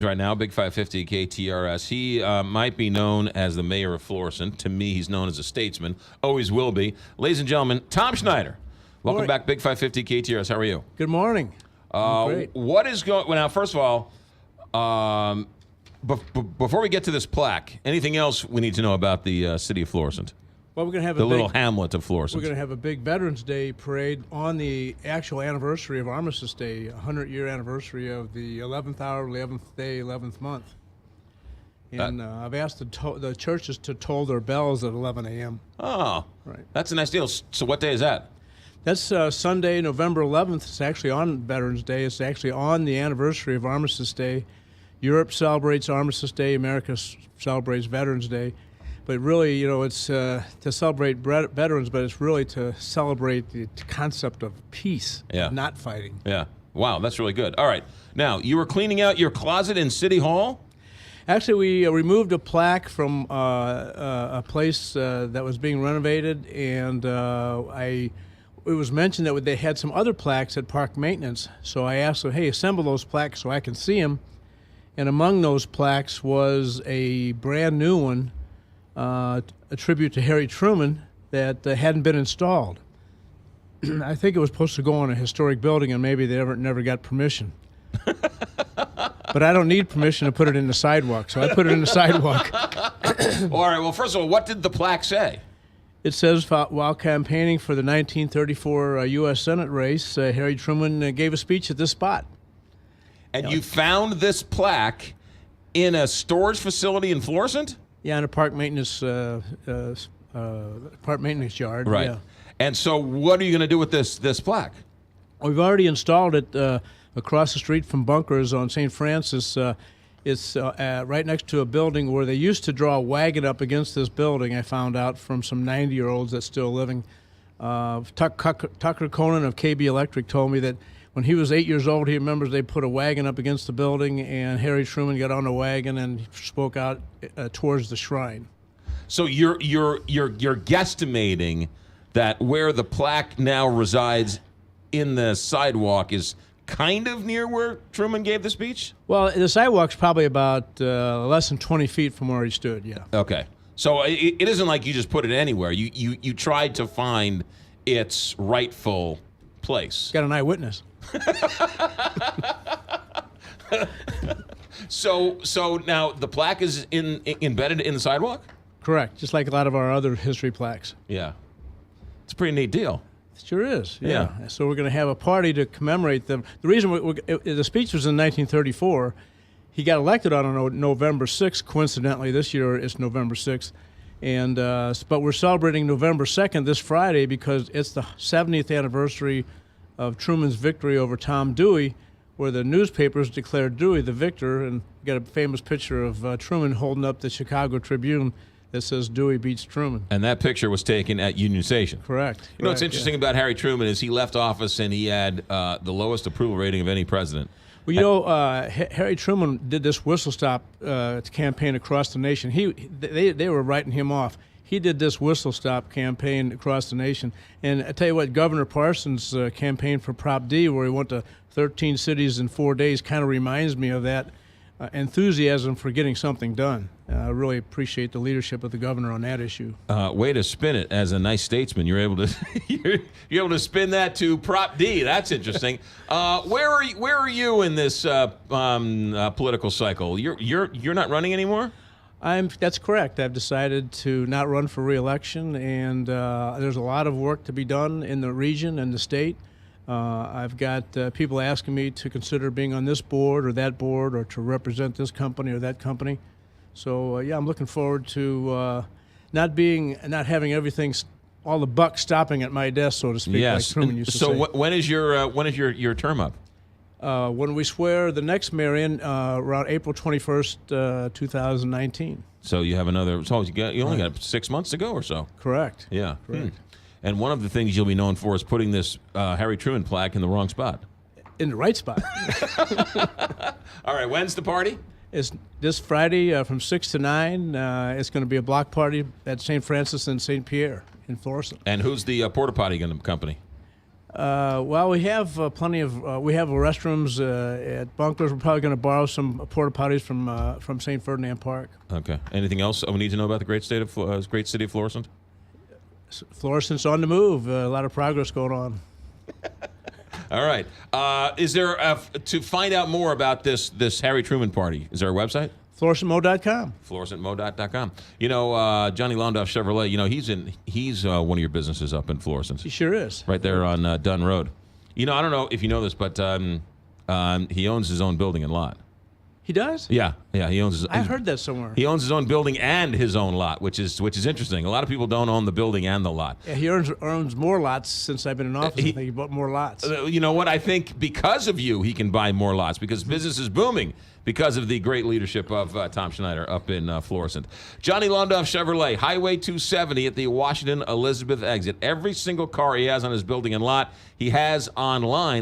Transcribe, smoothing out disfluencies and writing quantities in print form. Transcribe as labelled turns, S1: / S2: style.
S1: Right now, Big 550 KTRS. He might be known as the mayor of Florissant. To me, he's known as a statesman. Always will be. Ladies and gentlemen, Tom Schneider. Welcome back, Big 550 KTRS. How are you?
S2: Good morning. Great.
S1: What is going? Well, now, first of all, before we get to this plaque, anything else we need to know about the city of Florissant?
S2: Well, we're going to have
S1: the little hamlet of Florissant.
S2: We're going to have a big Veterans Day parade on the actual anniversary of Armistice Day, 100-year anniversary of the 11th hour, 11th day, 11th month. And I've asked the churches to toll their bells at 11 a.m.
S1: Oh,
S2: right.
S1: That's a nice deal. So what day is that?
S2: That's Sunday, November 11th. It's actually on Veterans Day. It's actually on the anniversary of Armistice Day. Europe celebrates Armistice Day. America celebrates Veterans Day. But really, you know, it's to celebrate veterans, but it's really to celebrate the concept of peace, not fighting.
S1: Yeah. Wow, that's really good. All right. Now, you were cleaning out your closet in City Hall?
S2: Actually, we removed a plaque from a place that was being renovated, and it was mentioned that they had some other plaques at Park Maintenance. So I asked them, hey, assemble those plaques so I can see them. And among those plaques was a brand new one, a tribute to Harry Truman that hadn't been installed. I think it was supposed to go on a historic building, and maybe they never got permission. But I don't need permission to put it in the sidewalk, so I put it in the sidewalk.
S1: All right, well, first of all, what did the plaque say?
S2: It says, while campaigning for the 1934 U.S. Senate race, Harry Truman gave a speech at this spot.
S1: And you found this plaque in a storage facility in Florissant?
S2: Yeah, in a park maintenance yard.
S1: Right.
S2: Yeah.
S1: And so what are you going to do with this plaque?
S2: We've already installed it across the street from Bunkers on St. Francis. It's right next to a building where they used to draw a wagon up against this building, I found out from some 90-year-olds that's still living. Tucker Conan of KB Electric told me that when he was 8 years old, he remembers they put a wagon up against the building, and Harry Truman got on the wagon and spoke out towards the shrine.
S1: So you're guesstimating that where the plaque now resides in the sidewalk is kind of near where Truman gave the speech?
S2: Well, the sidewalk's probably about less than 20 feet from where he stood, yeah.
S1: Okay. So it isn't like you just put it anywhere. You tried to find its rightful place.
S2: Got an eyewitness.
S1: So now the plaque is embedded in the sidewalk?
S2: Correct, just like a lot of our other history plaques.
S1: Yeah. It's a pretty neat deal.
S2: It sure is, yeah. So we're going to have a party to commemorate them. The reason the speech was in 1934. He got elected on November 6th. Coincidentally, this year it's November 6th. And but we're celebrating November 2nd this Friday because it's the 70th anniversary of Truman's victory over Tom Dewey, where the newspapers declared Dewey the victor, and we got a famous picture of Truman holding up the Chicago Tribune that says Dewey beats Truman.
S1: And that picture was taken at Union Station.
S2: Correct.
S1: You know what's interesting about Harry Truman is he left office and he had the lowest approval rating of any president.
S2: Well, you know, Harry Truman did this whistle stop campaign across the nation. They were writing him off. He did this whistle stop campaign across the nation. And I tell you what, Governor Parsons' campaign for Prop D, where he went to 13 cities in 4 days, kind of reminds me of that enthusiasm for getting something done. I really appreciate the leadership of the governor on that issue.
S1: Way to spin it as a nice statesman. You're able to you're able to spin that to Prop D. That's interesting. Where are you in this political cycle? You're not running anymore?
S2: That's correct. I've decided to not run for re-election, and there's a lot of work to be done in the region and the state. I've got people asking me to consider being on this board or that board, or to represent this company or that company. So yeah, I'm looking forward to not having everything, all the buck stopping at my desk, so to speak.
S1: Yes.
S2: Like Truman used to say.
S1: So when is your term up?
S2: When we swear the next mayor in around April 21st, 2019.
S1: So you have another. So you only got 6 months to go or so.
S2: Correct.
S1: Yeah.
S2: Correct.
S1: And one of the things you'll be known for is putting this Harry Truman plaque in the wrong spot.
S2: In the right spot.
S1: All right. When's the party?
S2: It's this Friday from 6 to 9. It's going to be a block party at St. Francis and St. Pierre in Florissant.
S1: And who's the porta potty company?
S2: Well, we have plenty of we have restrooms at bunkers. We're probably going to borrow some porta potties from St. Ferdinand Park.
S1: Okay. Anything else we need to know about the great city of Florissant?
S2: Florissant's on the move. A lot of progress going on.
S1: All right. Is there to find out more about this Harry Truman party? Is there a website?
S2: FlorissantMo.com.
S1: FlorissantMo.com. You know, Johnny Londoff Chevrolet. You know, he's one of your businesses up in Florissant.
S2: He sure is.
S1: Right there on Dunn Road. You know, I don't know if you know this, but he owns his own building and lot.
S2: He does?
S1: Yeah. He owns his.
S2: I've heard that somewhere.
S1: He owns his own building and his own lot, which is interesting. A lot of people don't own the building and the lot.
S2: Yeah, he owns more lots since I've been in office. I think he bought more lots.
S1: You know what? I think because of you, he can buy more lots because business is booming because of the great leadership of Tom Schneider up in Florissant. Johnny Londoff Chevrolet, Highway 270 at the Washington Elizabeth exit. Every single car he has on his building and lot, he has online.